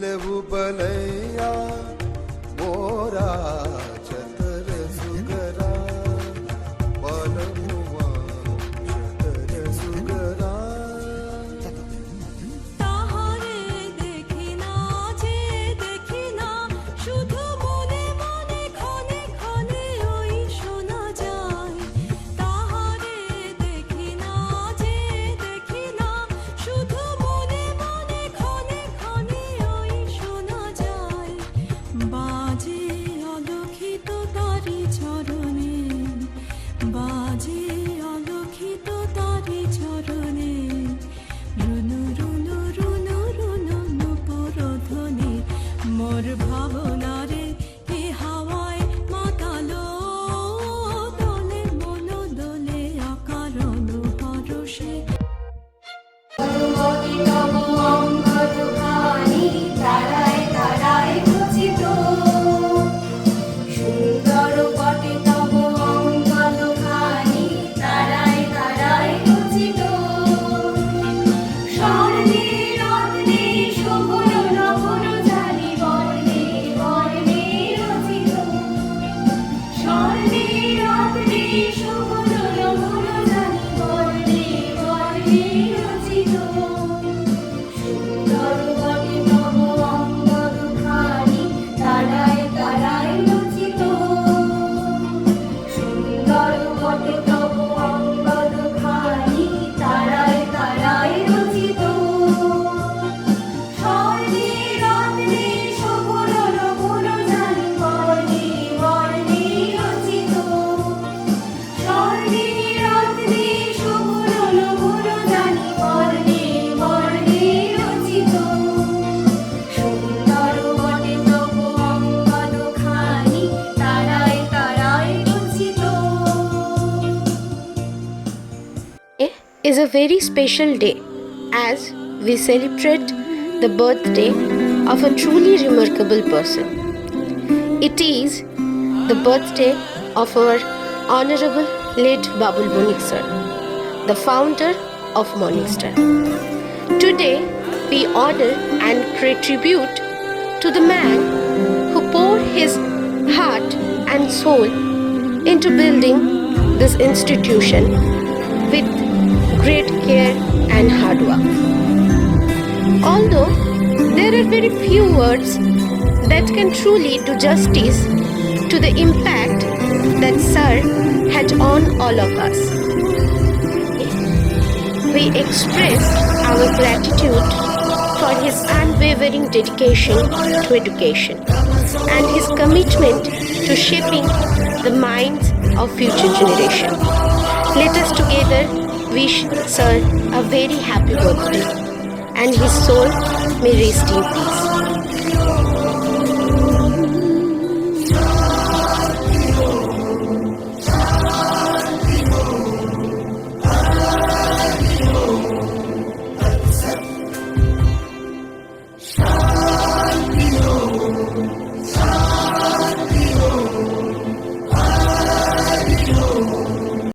लेवू बलैया मोरा चतर सुगरा बलमुआ चतर सुगरा তাহারে দেখি না যে দেখি না শুধু মনে মনে ক্ষণে ক্ষণে ওই শোনা যায় তাহারে দেখি না যে দেখি না শুধু মনে মনে ক্ষণে ক্ষণে ওই শোনা যায় বাজে অলক্ষিত তারি চরণে বাজে অলক্ষিত তারি চরণে রুনু রুনু রুনু রুনু নুপুরধ্বনি মোর ভাবনারে এ হাওয়ায় মাতালো দোলে মন দোলে অকারণ পরশে তারায় তারায় খচিত সুন্দর বটে তব অঙ্গদখানি তারায় তারায় খচিত স্বর্ণে রত্নে শোভন নভন জানি বর্ণে বর্ণে রচিত স্বর্ণে রত্নে শোভন নভন জানি বর্ণে বর্ণে রচিত সুন্দর বটে তব অঙ্গদখানি তারায় তারায় রচিত সুন্দর বটে তব অঙ্গদখানি তারায় তারায় রচিত স্বর্ণে রত্নে শোভন নভন জানি বর্ণে বর্ণে রচিত স্বর্ণে রত্নে শোভন নভন জানি বর্ণে বর্ণে রচিত সুন্দর বটে তব অঙ্গদখানি তারায় তারায় রচিত is a very special day as we celebrate the birthday of a truly remarkable person. It is the birthday of our Honorable late Babul Bonik sir, the founder of Morning Star. Today, we honor and pay tribute to the man who poured his heart and soul into building this institution with great care and hard work. Although there are very few words that can truly do justice to the impact that Sir had on all of us, we express our gratitude for his unwavering dedication to education and his commitment to shaping the minds of future generation. Let us together wish Sir a very happy birthday and his soul may rest in peace.